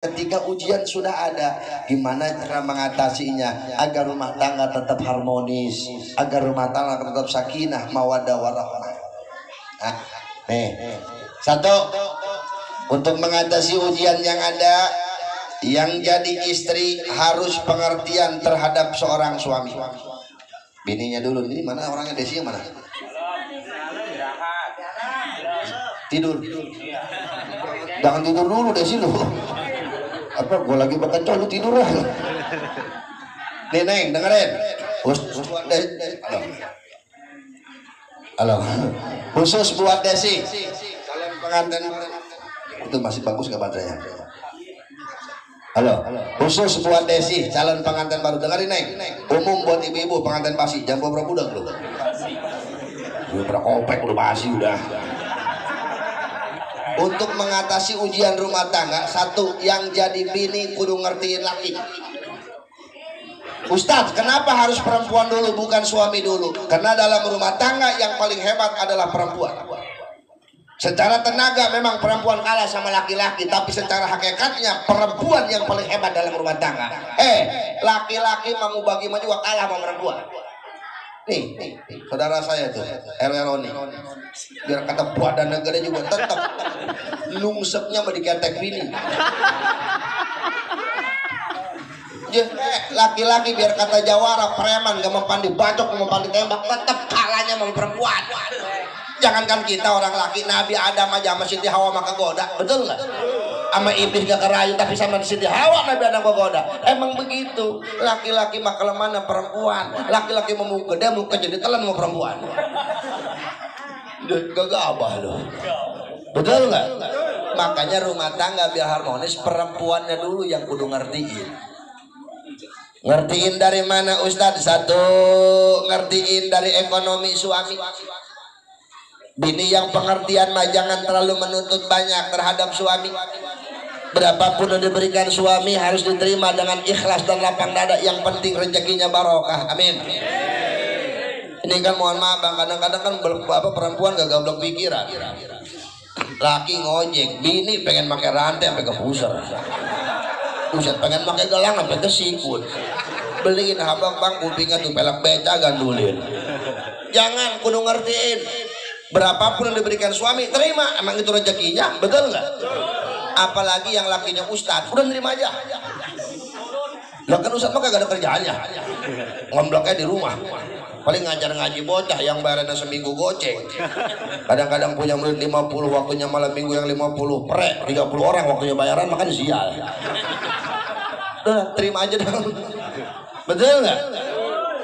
Ketika ujian sudah ada, gimana cara mengatasinya agar rumah tangga tetap harmonis, agar rumah tangga tetap sakinah, mawaddah warahmah. Nah, nih, satu, untuk mengatasi ujian yang ada, yang jadi istri harus pengertian terhadap seorang suami. Bininya dulu, ini mana orangnya, Desi yang mana? Tidur. Jangan tidur dulu, Desi lu. Apa gue lagi makan col, lu tidur lah. Nih Neng, dengerin. Halo. Khusus buat Desi, calon pengantin. Itu masih bagus gak baterainya? Halo. Khusus buat Desi, calon pengantin baru. Dengerin Neng. Umum buat ibu-ibu pengantin basi, jangan bawa budak lu. Udah pernah kopek, udah basi udah. Untuk mengatasi ujian rumah tangga, satu, yang jadi bini kudu ngertiin laki. Ustadz, kenapa harus perempuan dulu bukan suami dulu? Karena dalam rumah tangga yang paling hebat adalah perempuan. Secara tenaga memang perempuan kalah sama laki-laki, tapi secara hakikatnya perempuan yang paling hebat dalam rumah tangga. Laki-laki mau bagi juga kalah sama perempuan. Nih, saudara saya tuh, Roni, biar kata badan negara juga tetap lungsepnya mau diketek bini. Laki-laki biar kata jawara preman, gak mempan dibacok, gak mempan ditembak, tetap kalahnya sama perempuan. Jangankan kita orang laki, Nabi Adam aja sama Siti Hawa maka goda, betul nggak? Sama iblis gak kerayu, tapi sama Siti Hawa Nabi Adam gak goda. Emang begitu, laki-laki mah kelemahan perempuan. Laki-laki mau gede, mau jadi telan mau perempuan. Gak gabah loh, betul nggak? Makanya rumah tangga biar harmonis, perempuannya dulu yang kudu ngertiin. Ngertiin dari mana Ustadz? Satu, ngertiin dari ekonomi suami. Bini yang pengertian mah jangan terlalu menuntut banyak terhadap suami. Berapapun yang diberikan suami harus diterima dengan ikhlas dan lapang dada. Yang penting rezekinya barokah. Amin. Ini kan mohon maaf bang, kadang-kadang kan perempuan gak goblok pikiran. Laki ngojek, bini pengen pakai rantai sampai ke pusar. Buset, pengen pakai gelang sampai ke sikut. Beliin habang bang kupingnya tuh pelak beca gandulin. Jangan, kudu ngertiin. Berapapun yang diberikan suami, terima. Emang itu rezekinya, betul nggak? Apalagi yang lakinya ustadz, udah nerima aja. Lah kan ustadz mah kagak ada kerjaannya, ngombloknya di rumah. Paling ngajar ngaji bocah yang bayarnya seminggu goceng. Kadang-kadang punya murid 50, waktunya malam minggu yang 50 prek, 30 orang waktunya bayaran, makan sial. Udah terima aja dong. Betul nggak?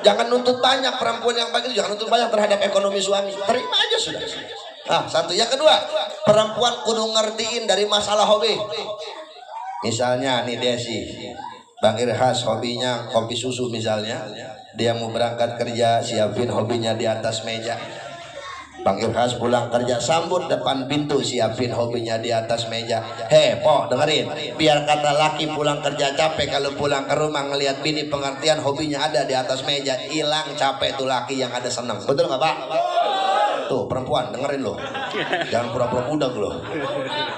Jangan nuntut banyak, perempuan yang begitu jangan nuntut banyak terhadap ekonomi suami. Terima aja sudah. Nah, satu. Yang kedua, perempuan kudu ngertiin dari masalah hobi. Misalnya nih Desi, Bang Irhas hobinya kopi susu misalnya. Dia mau berangkat kerja, siapin hobinya di atas meja. Bang Irhas pulang kerja, sambut depan pintu, siapin hobinya di atas meja. Po, dengerin, biar kata laki pulang kerja capek, kalau pulang ke rumah ngelihat bini pengertian hobinya ada di atas meja, hilang capek tuh laki yang ada senang. Betul nggak Pak? Tuh perempuan dengerin loh, jangan pura-pura budak loh.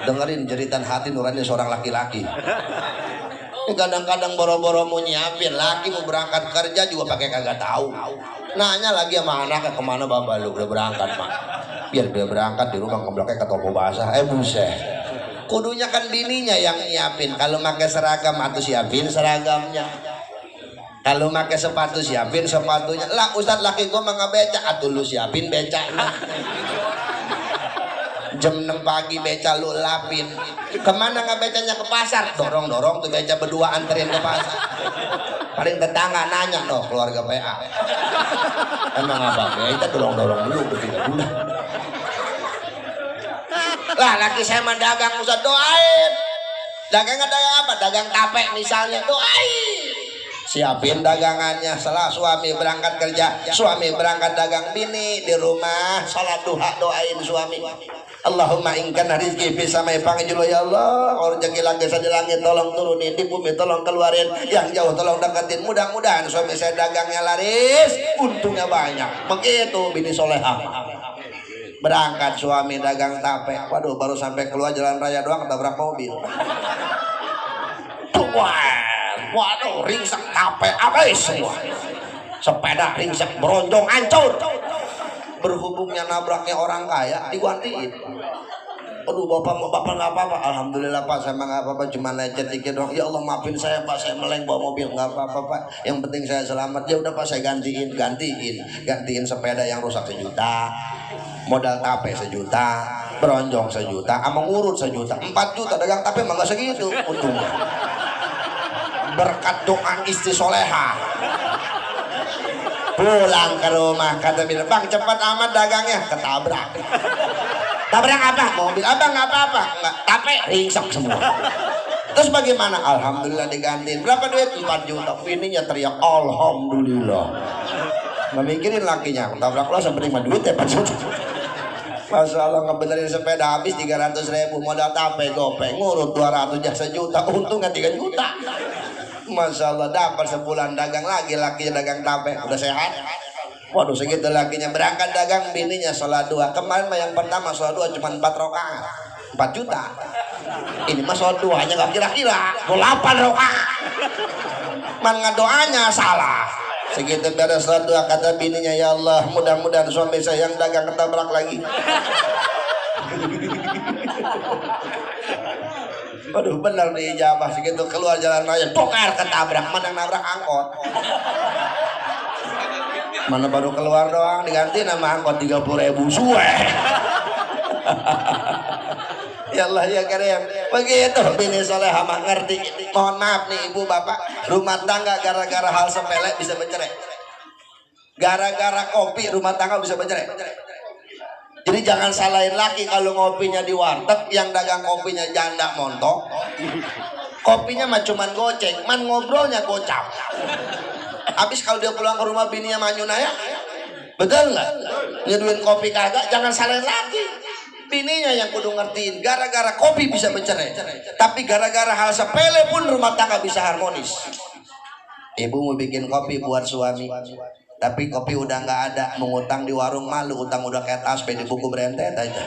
Dengerin jeritan hati nurani seorang laki-laki. Kadang-kadang boro-boro mau nyiapin, laki mau berangkat kerja juga pakai kagak tahu. Nanya lagi sama anaknya, kemana bapak lu udah berangkat mak? Biar dia berangkat di rumah kompleknya ke toko basah. Buset, kudunya kan bininya yang nyiapin. Kalau pakai seragam atau siapin seragamnya. Kalau pakai sepatu siapin sepatunya. Lah Ustadz laki gua mah nggak beca, atuh lu siapin becanya. Jam 6 pagi beca lu lapin. Kemana nggak becanya? Ke pasar. Dorong-dorong tuh beca berdua anterin ke pasar. Paling tetangga nanya loh keluarga PA. Emang apa? Kita dorong-dorong dulu begitu. Lah laki saya mah dagang, Ustaz doain. Dagangan dagang apa? Dagang tape misalnya, doain. Siapin dagangannya. Setelah suami berangkat kerja, suami berangkat dagang, bini di rumah salat duha doain suami. Allahumma ingkana rizki fi samai panggil ya Allah, rezeki lagi di langit tolong turunin, di bumi tolong keluarin, yang jauh tolong deketin. Mudah-mudahan suami saya dagangnya laris, untungnya banyak. Begitu bini solehah. Berangkat suami dagang tape, waduh baru sampai keluar jalan raya doang ketabrak mobil. waduh ringsek tape habis semua, sepeda ringsek beronjong hancur. Berhubungnya nabraknya orang kaya digantiin. Aduh bapak nggak apa-apa, alhamdulillah pak saya nggak apa-apa, cuma lecet dikit doang. Ya Allah maafin saya pak, saya meleng bawa mobil, nggak apa-apa pak, yang penting saya selamat. Ya udah pak saya gantiin sepeda yang rusak 1 juta, modal tape 1 juta, beronjong 1 juta, sama ngurut 1 juta, 4 juta dagang tape mah nggak segitu untungnya. Berkat doa istri soleha. Pulang ke rumah kata bilang, bang cepat amat dagangnya, ketabrak. Tabrak apa? Mobil abang nggak apa-apa, nggak tape ringsek semua. Terus bagaimana? Alhamdulillah digantiin. Berapa duit? 4 juta. Ininya teriak alhamdulillah. Nggak mikirin lakinya, tabrak lo sampai 5 duit ya 4 juta. Masya Allah ngebenerin sepeda habis 300.000, modal tape gopeng ngurut 200 jak 1 juta, untungnya 3 juta. Masya Allah dapat sebulan dagang lagi, lakinya dagang tape udah sehat. Waduh segitu lakinya berangkat dagang, bininya sholat 2. Kemarin mah yang pertama sholat 2 cuma 4 rakaat 4 juta. Ini mah sholat 2-nya gak kira-kira 8 rakaat. Man doanya salah. Segitu beres sholat 2 kata bininya, ya Allah mudah-mudahan suami saya yang dagang ketabrak lagi. Waduh benar nih ijabah. Segitu keluar jalan raya tukar ketabrak, mana nabrak angkot. Mana baru keluar doang diganti nama angkot 30.000 suwe. Ya Allah ya Karim. Begitu bini soleha mah ngerti. Mohon maaf nih ibu bapak, rumah tangga gara-gara hal sepele bisa bercerai. Gara-gara kopi rumah tangga bisa bercerai. Jadi jangan salahin laki kalau ngopinya di warteg, yang dagang kopinya janda montok. Kopinya mah cuman goceng, man ngobrolnya gocap. Habis kalau dia pulang ke rumah bininya manyun ya, betul nggak? Nyeduin kopi kagak, jangan salahin laki. Bininya yang kudu ngertiin. Gara-gara kopi bisa bercerai, tapi gara-gara hal sepele pun rumah tangga bisa harmonis. Ibu mau bikin kopi buat suami, tapi kopi udah nggak ada, mengutang di warung malu, utang udah kayak tasbih di buku berentet aja.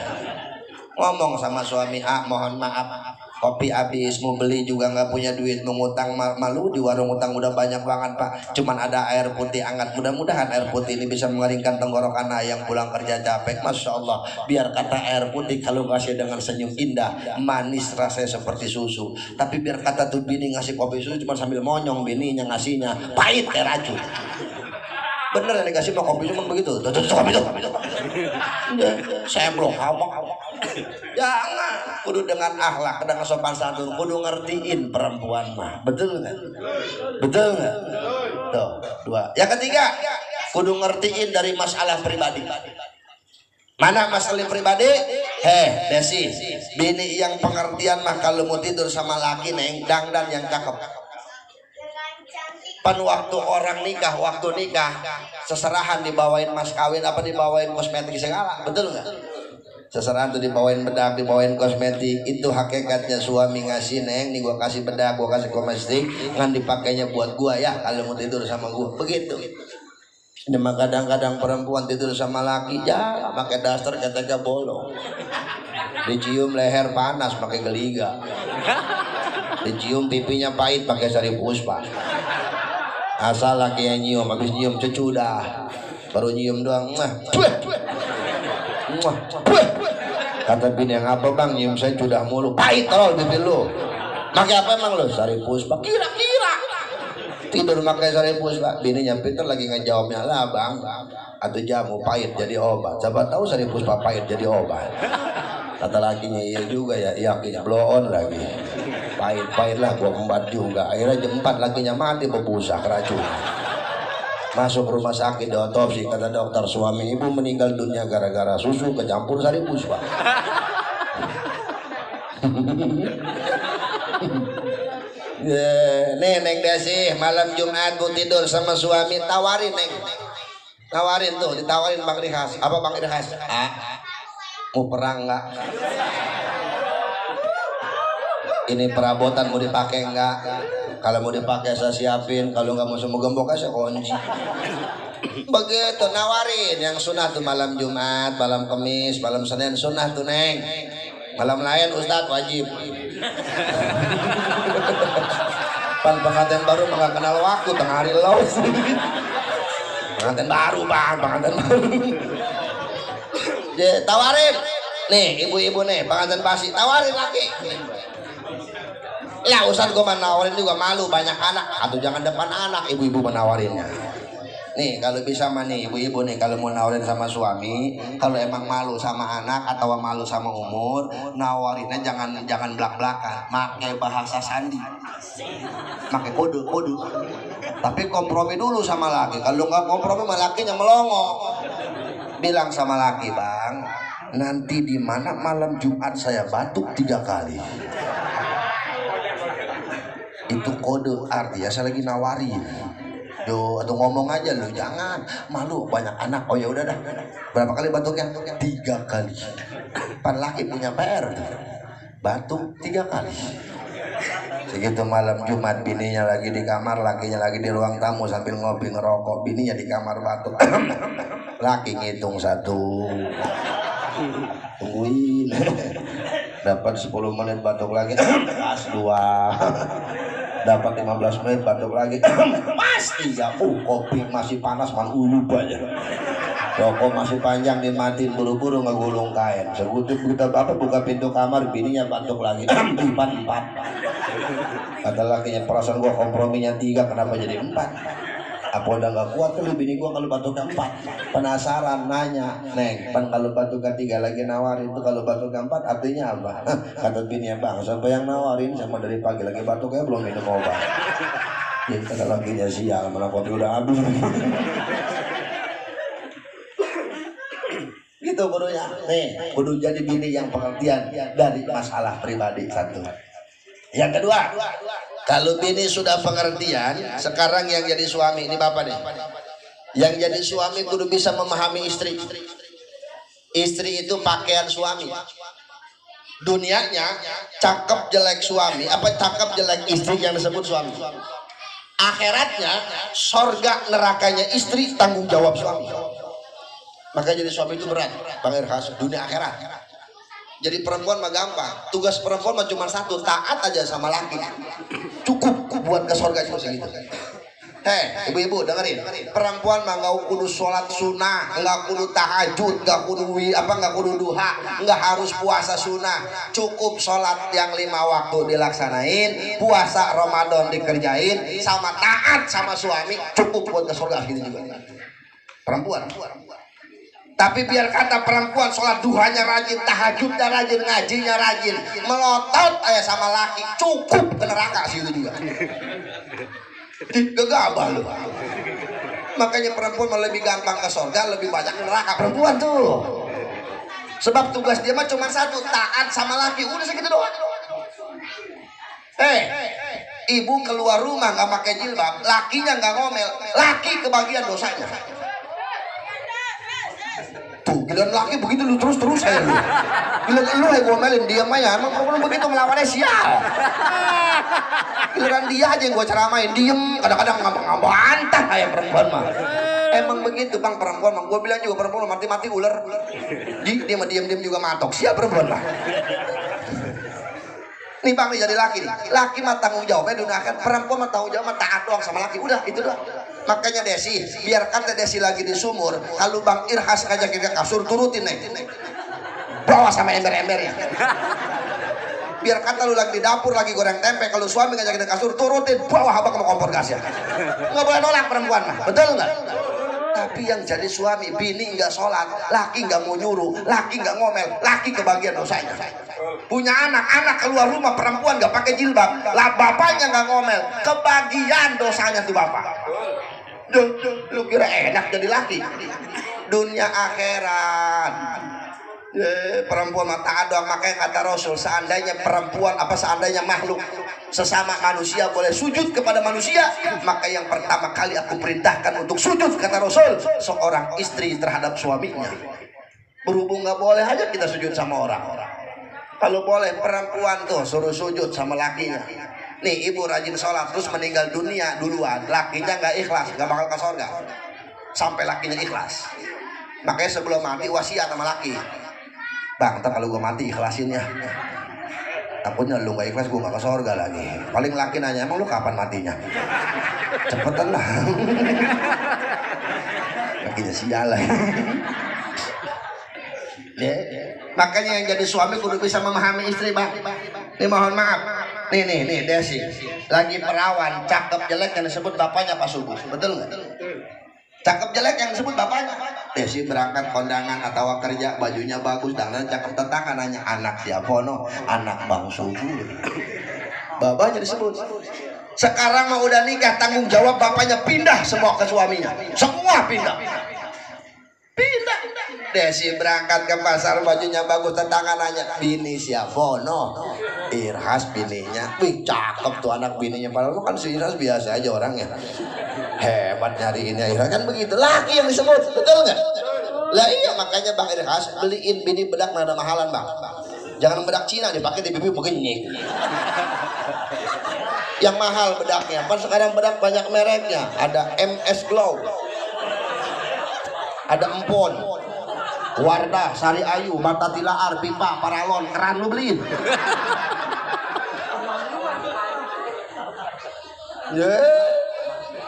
Ngomong sama suami, mohon maaf, kopi habis, mau beli juga nggak punya duit, mengutang malu, di warung utang udah banyak banget pak, cuman ada air putih hangat, mudah-mudahan air putih ini bisa mengeringkan tenggorokan yang pulang kerja capek. Masya Allah, biar kata air putih kalau ngasih dengan senyum indah, manis rasanya seperti susu, tapi biar kata tuh bini ngasih kopi susu cuma sambil monyong, bininya ngasihnya pahit kayak racun. Bener yang dikasih mah kopi cuma begitu, kopi itu. Saya belum jangan, kudu dengan akhlak, dengan sopan santun, kudu ngertiin perempuan mah, betul nggak? Betul nggak? Tuh, 2. Yang ketiga, kudu ngertiin dari masalah pribadi. Mana masalah pribadi? Desi, bini yang pengertian mah kalau mau tidur sama laki neng dangdan yang cakep. Pan waktu orang nikah, seserahan dibawain mas kawin apa dibawain kosmetik segala, betul nggak? Seserahan tuh dibawain bedak, dibawain kosmetik, itu hakikatnya suami ngasih neng, nih gua kasih bedak, gua kasih kosmetik, ngan dipakainya buat gua ya kalau mau tidur sama gua, begitu. Cuma kadang-kadang perempuan tidur sama laki ya pakai daster keteknya bolong, dicium leher panas pakai geliga, dicium pipinya pahit pakai sari puspa. Asal laki yang nyium, habis nyium cucu dah, baru nyium doang, kata bini yang apa bang, nyium saya sudah mulu, pahit tolol pipi lu, pakai apa emang lu? Sari puspa, kira-kira tidur pakai sari puspa. Bininya pintar lagi ngejawabnya, lah bang, atau jamu pahit jadi obat, siapa tahu sari puspa pahit jadi obat. Kata lakinya, iya juga ya, yakin blow on lagi, pahit lah gua embat juga. Akhirnya jam 4 lakinya mati berbusa keracunan. Masuk rumah sakit diotopsi, kata dokter suami ibu meninggal dunia gara-gara susu kecampur sari puspa. Nih neng Desi, malam Jumat bu tidur sama suami, tawarin neng, tawarin tuh, ditawarin Bang Rihas. Apa Bang Rihas? Mau perang nggak? Ini perabotan mau dipakai nggak? Kalau mau dipakai saya siapin, kalau nggak mau semua gembok saya kunci. Begitu nawarin. Yang sunnah tuh malam Jumat, malam Kamis, malam Senin sunnah tuh neng. Malam lain Ustadz wajib. Pan pengantin baru nggak kenal waktu tengah hari los. Pengantin baru bang, pengantin baru. Tawarin, nih ibu-ibu nih pengantin pasti tawarin laki. Ya Ustaz gue menawarin juga malu banyak anak. Atau jangan depan anak ibu-ibu menawarinnya. Nih kalau bisa mah nih ibu-ibu nih kalau mau nawarin sama suami, kalau emang malu sama anak atau malu sama umur, nawarinnya jangan belak-belakan, pakai bahasa sandi, pakai kode. Tapi kompromi dulu sama laki. Kalau nggak kompromi sama lakinya melongo. Bilang sama laki, bang, nanti di mana malam Jumat saya batuk 3 kali. Itu kode artinya saya lagi nawarin. Yo, atau ngomong aja lu, jangan malu banyak anak. Oh ya udah dah. Berapa kali batuknya? 3 kali. Pan laki punya PR tuh. Batuk 3 kali. Segitu malam Jumat bininya lagi di kamar, lakinya lagi di ruang tamu sambil ngopi ngerokok, bininya di kamar batuk. Laki ngitung 1. Tungguin. Dapat 10 menit batuk lagi. Pas 2. Dapat 15 menit batuk lagi. Pas 3. Kopi masih panas man ulu aja. Rokok masih panjang dimatiin buru-buru ngegulung kain. Segutup kita buka pintu kamar bininya batuk lagi. 4. Kata lakinya perasaan gua komprominya 3 kenapa jadi 4? Apa udah gak kuat tuh bini gua kalau batuknya 4. Penasaran nanya, Neng, pan kalau batuknya 3 lagi nawarin tuh kalau batuknya 4 artinya apa? Kata bininya, bang, siapa yang nawarin sama dari pagi lagi batuknya belum minum obat. Jadi kata lakinya sial, malah kopi udah habis. Gitu kudunya. Nih, kudu jadi bini yang pengertian dari masalah pribadi satu. Yang kedua, kalau bini sudah pengertian, sekarang yang jadi suami, ini bapak nih. Yang jadi suami kudu bisa memahami istri. Istri itu pakaian suami. Dunianya cakep jelek suami, apa cakep jelek istri yang disebut suami. Akhiratnya sorga nerakanya istri, tanggung jawab suami. Makanya jadi suami itu berat, Bang Irhas, dunia akhirat. Jadi perempuan mah gampang. Tugas perempuan mah cuma 1, taat aja sama laki. Cukup buat ke surga juga segitu. Ibu-ibu dengerin. Perempuan mah nggak kudu sholat sunnah, nggak kudu tahajud, nggak kudu duha, nggak harus puasa sunnah. Cukup sholat yang 5 waktu dilaksanain, puasa Ramadan dikerjain, sama taat sama suami, cukup buat ke surga gitu juga. Perempuan. Tapi biar kata perempuan sholat duhanya rajin, tahajudnya rajin, ngajinya rajin, melotot aja sama laki, cukup ke neraka sih itu juga. Gegabah lu. Makanya perempuan lebih gampang ke surga, lebih banyak ke neraka perempuan tuh. Sebab tugas dia mah cuma 1, taat sama laki, udah segitu doang. Ibu keluar rumah nggak pakai jilbab, lakinya nggak ngomel, laki kebagian dosanya. Tuh, giliran laki begitu lu terus ya lu. Giliran lu yang ngomelin dia mah ya, emang perempuan begitu melawannya sial. Giliran dia aja yang gua ceramain diem, kadang-kadang ngambang-ngambantah kayak perempuan mah. Emang begitu bang perempuan mah, gua bilang juga perempuan mati-mati ular. Dia mah diem-diem juga matok, siap perempuan mah. Nih bang, nih jadi laki nih. Laki mah tanggung jawabnya dunia akhirat, perempuan mah tanggung jawab mah taat doang sama laki. Udah, itu doang. Makanya Desi, biar kata Desi lagi di sumur, kalau Bang Irhas ngajakin ke kasur, turutin nih. Bawa sama ember-embernya. Biar kata lu lagi di dapur, lagi goreng tempe, kalau suami ngajakin ke kasur, turutin, bawa habak sama kompor gasnya. Nggak boleh nolak perempuan mah, betul nggak? Tapi yang jadi suami, bini nggak sholat, laki nggak mau nyuruh, laki nggak ngomel, laki kebagian dosanya. Punya anak keluar rumah perempuan nggak pakai jilbab, lah bapaknya nggak ngomel, kebagian dosanya tuh bapak. Lu kira enak jadi laki? Dunia akhirat. Perempuan mata doang. Makanya kata Rasul, seandainya perempuan seandainya makhluk sesama manusia boleh sujud kepada manusia, maka yang pertama kali aku perintahkan untuk sujud, kata Rasul, seorang istri terhadap suaminya. Berhubung nggak boleh aja kita sujud sama orang. Kalau boleh perempuan tuh suruh sujud sama lakinya. Nih ibu rajin sholat terus meninggal dunia duluan, lakinya nggak ikhlas, nggak bakal ke surga sampai lakinya ikhlas. Makanya sebelum mati wasiat sama laki, bang, ntar kalau gue mati ikhlasin ya. Takutnya lu gak ikhlas, gue gak ke surga lagi. Paling laki nanya, emang lu kapan matinya? Cepetan lah. Lakinya sialan. Ya, makanya yang jadi suami kudu bisa memahami istri, Bang. Ini mohon maaf. Nih Desi. Lagi perawan, cakep jelek yang disebut bapaknya Pak Subuh. Betul nggak? Cakep jelek yang disebut bapaknya. Desi berangkat kondangan atau kerja, bajunya bagus, dan cakep, tetangga nanya, anak siapa? No, anak Bang Subuh. Bapaknya disebut. Sekarang mau udah nikah, tanggung jawab bapaknya pindah semua ke suaminya. Semua pindah. Desi berangkat ke pasar, bajunya bagus, tetangga nanya, bini siapa? No, Irhas bininya. Wih, cakep tuh anak bininya. Padahal kan si Irhas biasa aja orangnya. Hebat nyariinnya Irhas, kan begitu. Laki yang disebut, betul nggak? Lah iya, makanya Bang Irhas beliin bini bedak nada mahalan, Bang. Jangan bedak Cina dipakai di pipi begini. Yang mahal bedaknya. Kan sekarang bedak banyak mereknya. Ada MS Glow, ada Empon, Wardah, Sari Ayu, Mata Tilaar, Pipa, Paralon, Keran, lu beliin.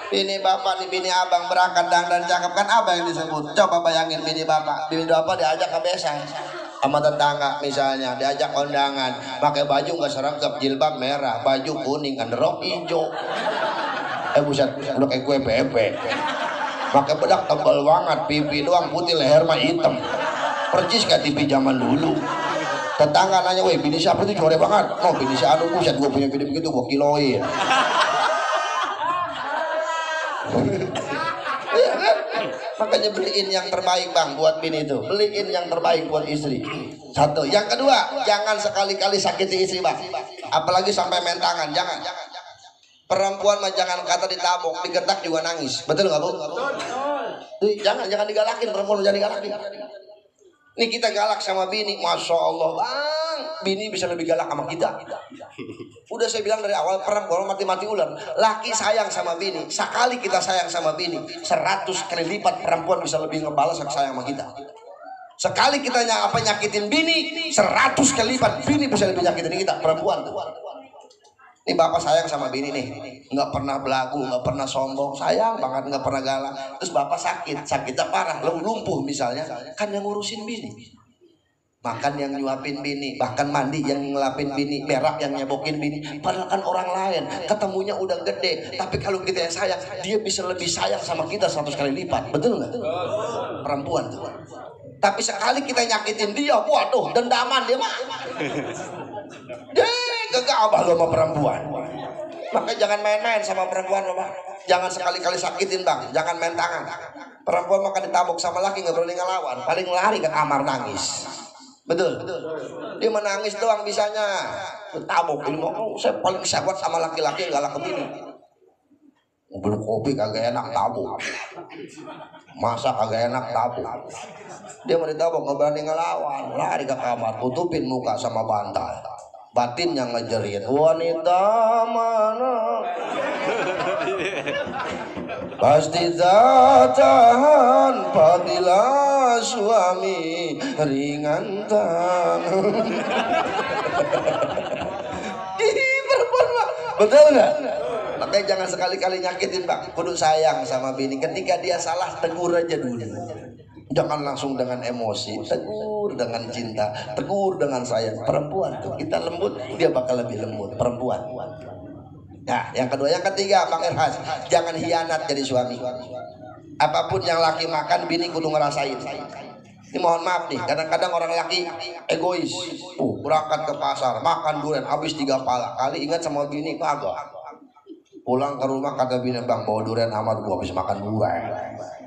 Bini bapak nih, bini abang berangkat dan cakep, kan abang yang disebut. Coba bayangin bini bapak diajak ke besan sama tetangga misalnya, diajak kondangan, pakai baju nggak seragam, jilbab merah, baju kuning, underrok hijau. Buset, udah kayak gue pepe. Pakai bedak tebal banget, pipi doang putih, leher mah hitam. Percis kayak TV zaman dulu. Tetangga nanya, weh bini siapa itu core banget? Oh bini si anu, buset gue punya bini begitu gue kiloin. Iya kan? Makanya beliin yang terbaik, Bang, buat bini itu. Beliin yang terbaik buat istri. Satu. Yang kedua, jangan sekali-kali sakiti istri, Bang. Apalagi sampai main tangan, jangan. Perempuan mah jangan kata ditabok, digetak juga nangis. Betul nggak, Bu? Jangan digalakin, perempuan jangan digalakin. Nih kita galak sama bini, masya Allah, Bang, bini bisa lebih galak sama kita. Udah saya bilang dari awal, perempuan mati-mati ular. Laki sayang sama bini, sekali kita sayang sama bini, 100 kali lipat perempuan bisa lebih ngebalas sayang sama kita. Sekali kita nyakitin bini, 100 kali lipat bini bisa lebih nyakitin kita, perempuan tuh. Ini bapak sayang sama bini nih, nggak pernah belagu, nggak pernah sombong, sayang banget, nggak pernah galak. Terus bapak sakitnya parah, lumpuh misalnya, kan yang ngurusin bini, makan yang nyuapin bini, bahkan mandi yang ngelapin bini, berak yang nyebokin bini. Padahal kan orang lain, ketemunya udah gede, tapi kalau kita yang sayang, dia bisa lebih sayang sama kita 100 kali lipat, betul nggak? Perempuan tuh. Tapi sekali kita nyakitin dia, waduh, dendaman dia mah. Gegabah lo sama perempuan. Makanya jangan main-main sama perempuan, Bapak. Jangan sekali-kali sakitin, Bang. Jangan main tangan. Perempuan makan ditabok sama laki nggak berani ngelawan, paling lari ke kamar nangis. Betul. Dia menangis doang bisanya. Ditabok ini mau, saya paling sahabat sama laki-laki galak ke bini. Beli kopi kagak enak tabok. Masak kagak enak tabok. Dia mau ditabok nggak berani ngelawan, lari ke kamar, tutupin muka sama bantal. Batin yang ngejerit, wanita mana pasti tak tahan apabila suami ringan tangan. Perempuan, Pak. Betul nggak? Makanya jangan sekali-kali nyakitin, Pak. Kudu sayang sama bini. Ketika dia salah, tegur aja dulu. Jangan langsung dengan emosi, tegur dengan cinta, tegur dengan sayang. Perempuan tuh kita lembut, dia bakal lebih lembut. Perempuan. Nah, yang kedua, yang ketiga, Bang Irhas, jangan hianat jadi suami. Apapun yang laki makan, bini kudu ngerasain. Ini mohon maaf nih, kadang-kadang orang laki egois. Berangkat ke pasar, makan durian, habis 3 pala. Kali ingat sama bini, kagak. Pulang ke rumah kata bini, Bang, bawa durian amat, gua habis makan durian.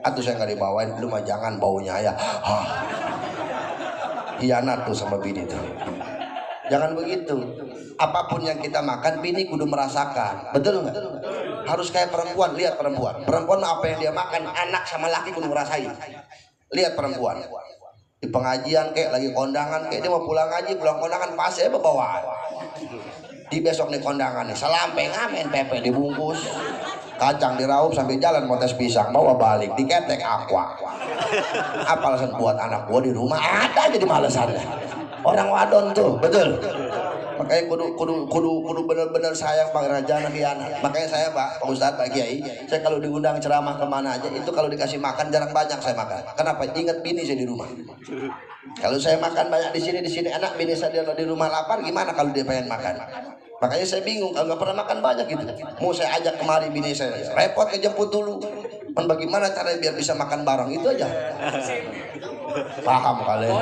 Atau saya nggak dibawain, lu mah jangan, baunya ya. Hianat tuh sama bini tuh. Jangan begitu. Apapun yang kita makan, bini kudu merasakan. Betul nggak? Harus kayak perempuan. Lihat perempuan. Perempuan apa yang dia makan, anak sama laki kudu ngerasain. Lihat perempuan. Di pengajian kayak lagi kondangan, kayak dia mau pulang ngaji, pulang kondangan pasti bawa. Di besok nih kondangan nih, selampe ngamen pepe dibungkus, kacang diraup sampai jalan mau tes pisang, bawa balik, diketek aqua. Apa alasan buat anak gua di rumah? Ada aja di malesannya. Orang wadon tuh, betul. Makanya kudu bener-bener sayang Pak Raja anak anak. Makanya saya Pak Ustadz, Pak Kiai, saya kalau diundang ceramah kemana aja itu kalau dikasih makan jarang banyak saya makan. Kenapa? Ingat bini saya di rumah. Kalau saya makan banyak di sini enak, bini saya di rumah lapar, gimana kalau dia pengen makan? Makanya saya bingung kalau nggak pernah makan banyak gitu. Mau saya ajak kemari bini saya, repot ngejemput dulu. Dan bagaimana caranya biar bisa makan bareng itu aja. Paham kalian?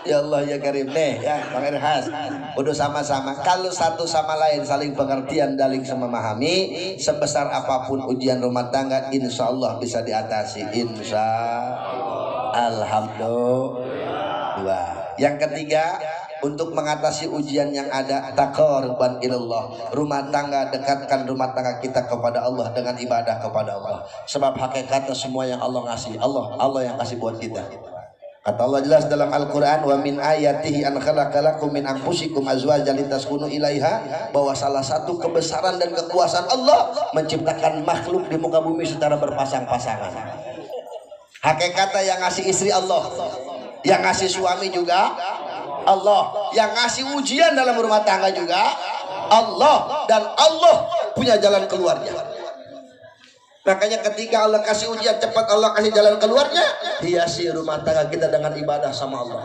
Ya Allah ya Karim nih ya Bang Erhas, udah sama-sama kalau satu sama lain saling pengertian, daling memahami, sebesar apapun ujian rumah tangga insya Allah bisa diatasi, insya Alhamdulillah. Yang ketiga, untuk mengatasi ujian yang ada, taqarruban ilallah, rumah tangga, dekatkan rumah tangga kita kepada Allah dengan ibadah kepada Allah. Sebab hakikatnya semua yang Allah ngasih, Allah yang kasih buat kita. Kata Allah jelas dalam Al-Quran, wa min ayatihi an khalaqalakum min anfusikum azwajan litaskunu ilaiha, bahwa salah satu kebesaran dan kekuasaan Allah menciptakan makhluk di muka bumi secara berpasang-pasangan. Hakikatnya yang ngasih istri Allah, yang ngasih suami juga Allah, yang ngasih ujian dalam rumah tangga juga Allah, dan Allah punya jalan keluarnya. Makanya ketika Allah kasih ujian, cepat Allah kasih jalan keluarnya, hiasi rumah tangga kita dengan ibadah sama Allah.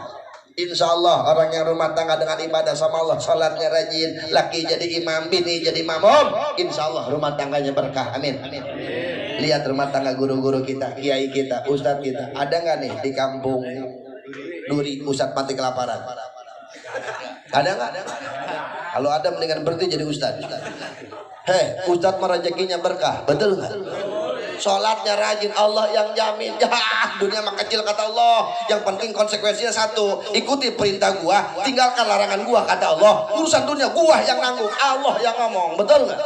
Insya Allah orang yang rumah tangga dengan ibadah sama Allah, salatnya rajin, laki jadi imam, bini jadi makmum, insya Allah rumah tangganya berkah. Amin. Lihat rumah tangga guru-guru kita, kiai kita, ustadz kita, ada nggak nih di kampung Duri ustadz mati kelaparan? Ada nggak? Kalau ada mendingan berhenti jadi ustadz. Hei, ustadz mah rezekinya berkah, betul nggak? Sholatnya rajin, Allah yang jamin. Ya, dunia mah kecil kata Allah. Yang penting konsekuensinya satu, ikuti perintah gua, tinggalkan larangan gua kata Allah. Urusan dunia gua yang nanggung, Allah yang ngomong, betul nggak?